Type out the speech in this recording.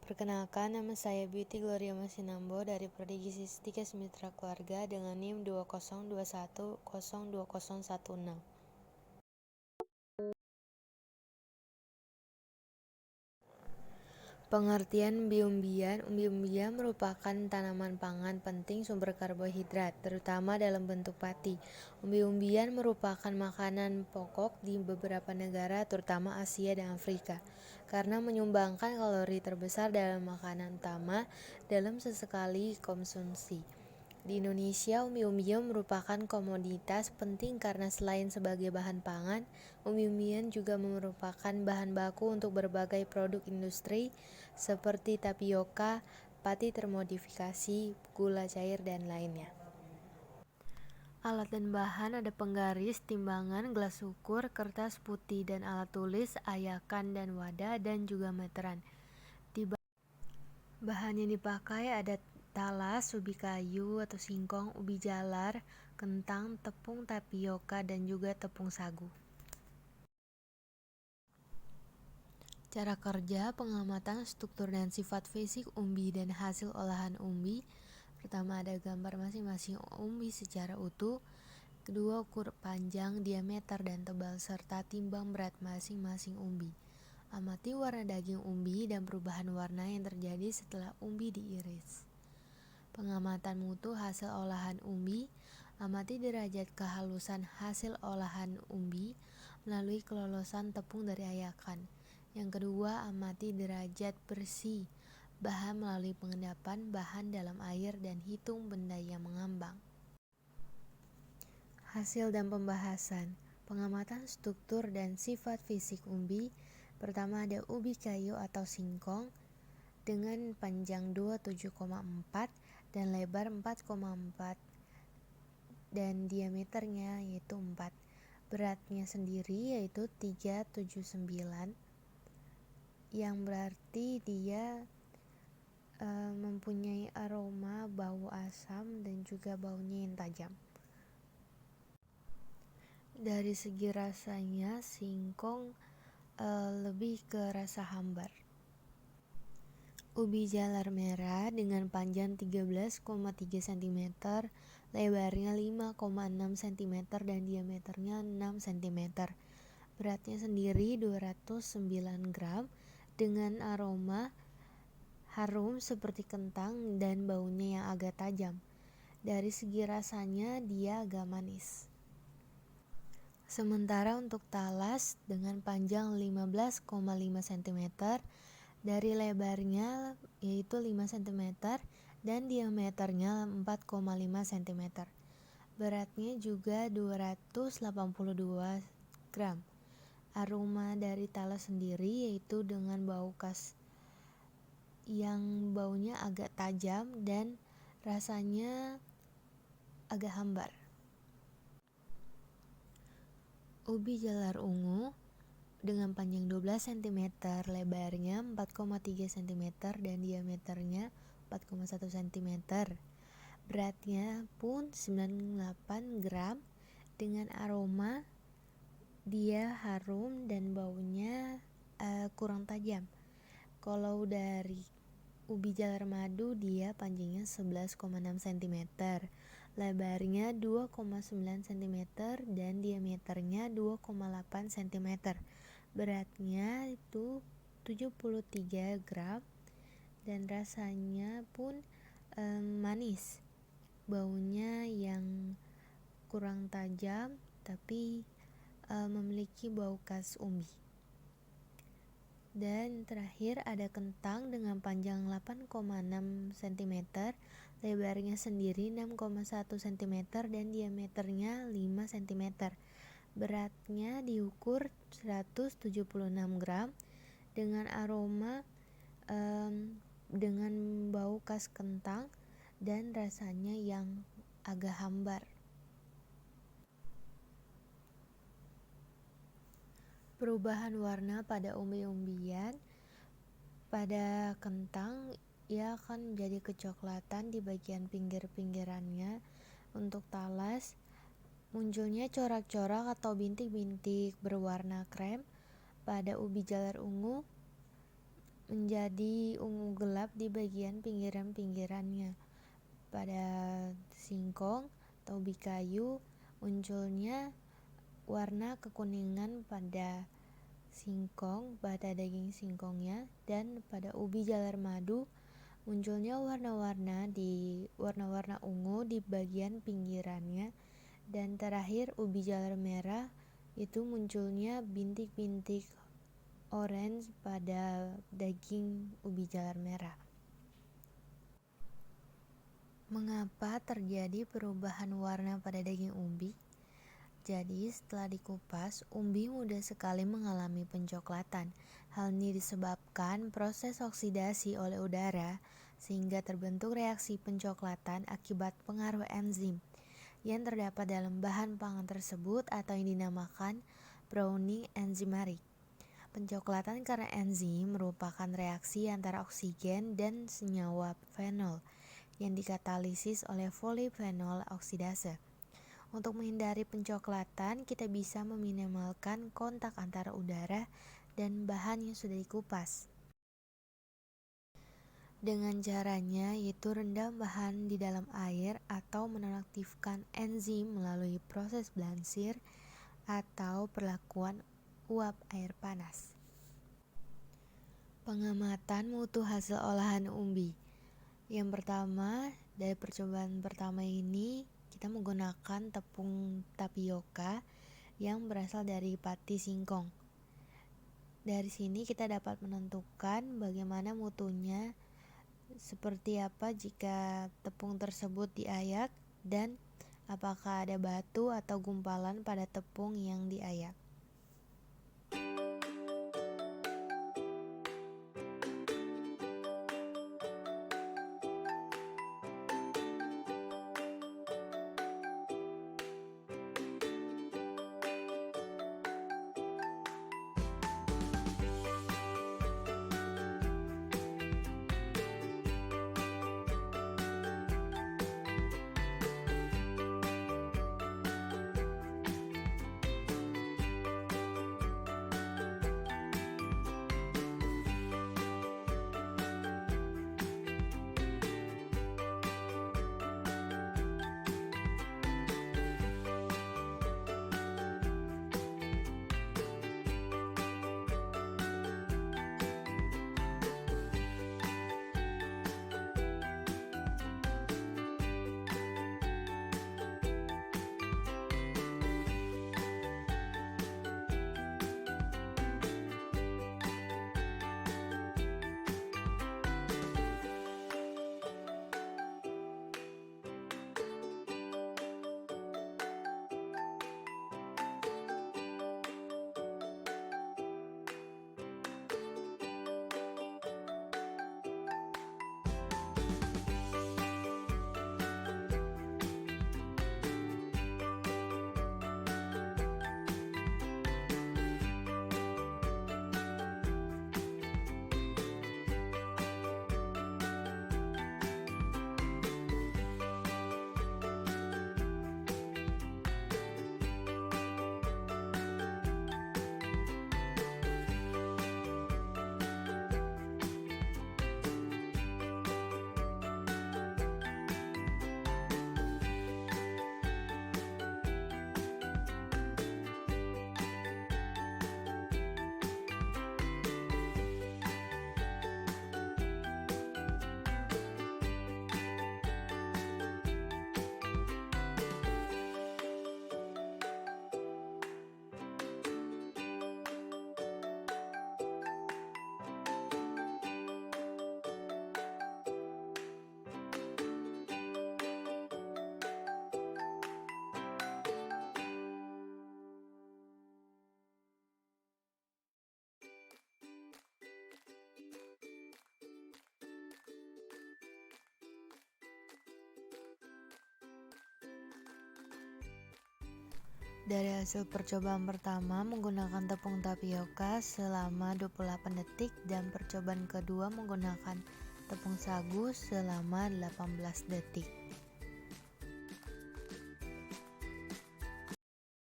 Perkenalkan, nama saya Beauty Gloria Masinambo dari Prodi Gizi Mitra Keluarga dengan NIM 202102016. Pengertian umbi-umbian. Umbi-umbian merupakan tanaman pangan penting sumber karbohidrat, terutama dalam bentuk pati. Umbi-umbian merupakan makanan pokok di beberapa negara, terutama Asia dan Afrika, karena menyumbangkan kalori terbesar dalam makanan utama dalam sesekali konsumsi. Di Indonesia, umbi-umbian merupakan komoditas penting karena selain sebagai bahan pangan, umbi-umbian juga merupakan bahan baku untuk berbagai produk industri seperti tapioka, pati termodifikasi, gula cair, dan lainnya. Alat dan bahan ada penggaris, timbangan, gelas ukur, kertas putih, dan alat tulis, ayakan dan wadah, dan juga meteran. Bahan yang dipakai ada talas, ubi kayu atau singkong, ubi jalar, kentang, tepung tapioka, dan juga tepung sagu. Cara kerja, pengamatan struktur dan sifat fisik umbi dan hasil olahan umbi. Pertama, ada gambar masing-masing umbi secara utuh. Kedua, ukur panjang, diameter, dan tebal, serta timbang berat masing-masing umbi. Amati warna daging umbi dan perubahan warna yang terjadi setelah umbi diiris. Pengamatan mutu hasil olahan umbi. Amati derajat kehalusan hasil olahan umbi melalui kelolosan tepung dari ayakan. Yang kedua, amati derajat bersih bahan melalui pengendapan bahan dalam air dan hitung benda yang mengambang. Hasil dan pembahasan. Pengamatan struktur dan sifat fisik umbi. Pertama, ada ubi kayu atau singkong dengan panjang 27,4 dan lebar 4,4 dan diameternya yaitu 4. Beratnya sendiri yaitu 379, yang berarti dia mempunyai aroma bau asam dan juga baunya yang tajam. Dari segi rasanya, singkong lebih ke rasa hambar. Ubi jalar merah dengan panjang 13,3 cm, lebarnya 5,6 cm dan diameternya 6 cm. Beratnya sendiri 209 gram dengan aroma harum seperti kentang dan baunya yang agak tajam. Dari segi rasanya dia agak manis. Sementara untuk talas dengan panjang 15,5 cm, dari lebarnya yaitu 5 cm dan diameternya 4,5 cm. Beratnya juga 282 gram. Aroma dari talas sendiri yaitu dengan bau khas yang baunya agak tajam dan rasanya agak hambar. Ubi jalar ungu dengan panjang 12 cm, lebarnya 4,3 cm dan diameternya 4,1 cm. Beratnya pun 98 gram dengan aroma dia harum dan baunya kurang tajam. Kalau dari ubi jalar madu dia panjangnya 11,6 cm, lebarnya 2,9 cm dan diameternya 2,8 cm. Beratnya itu 73 gram dan rasanya pun manis. Baunya yang kurang tajam tapi memiliki bau khas umbi. Dan terakhir ada kentang dengan panjang 8,6 cm, lebarnya sendiri 6,1 cm dan diameternya 5 cm. Beratnya diukur 176 gram dengan aroma dengan bau khas kentang dan rasanya yang agak hambar. Perubahan warna pada umbi-umbian. Pada kentang ia akan menjadi kecoklatan di bagian pinggir-pinggirannya. Untuk talas Munculnya corak-corak atau bintik-bintik berwarna krem pada ubi jalar ungu menjadi ungu gelap di bagian pinggiran-pinggirannya. Pada singkong atau ubi kayu munculnya warna kekuningan pada singkong, pada daging singkongnya, dan pada ubi jalar madu munculnya warna-warna ungu di bagian pinggirannya, dan terakhir ubi jalar merah itu munculnya bintik-bintik orange pada daging ubi jalar merah. Mengapa terjadi perubahan warna pada daging umbi? Jadi setelah dikupas, umbi mudah sekali mengalami pencoklatan. Hal ini disebabkan proses oksidasi oleh udara sehingga terbentuk reaksi pencoklatan akibat pengaruh enzim yang terdapat dalam bahan pangan tersebut atau yang dinamakan browning enzymatic. Pencoklatan karena enzim merupakan reaksi antara oksigen dan senyawa fenol yang dikatalisis oleh polifenol oksidase. Untuk menghindari pencoklatan, kita bisa meminimalkan kontak antara udara dan bahan yang sudah dikupas. Dengan caranya yaitu rendam bahan di dalam air atau menonaktifkan enzim melalui proses blansir atau perlakuan uap air panas. Pengamatan mutu hasil olahan umbi. Yang pertama, dari percobaan pertama ini kita menggunakan tepung tapioka yang berasal dari pati singkong. Dari sini kita dapat menentukan bagaimana mutunya, seperti apa jika tepung tersebut diayak, dan apakah ada batu atau gumpalan pada tepung yang diayak. Dari hasil percobaan pertama menggunakan tepung tapioka selama 28 detik dan percobaan kedua menggunakan tepung sagu selama 18 detik.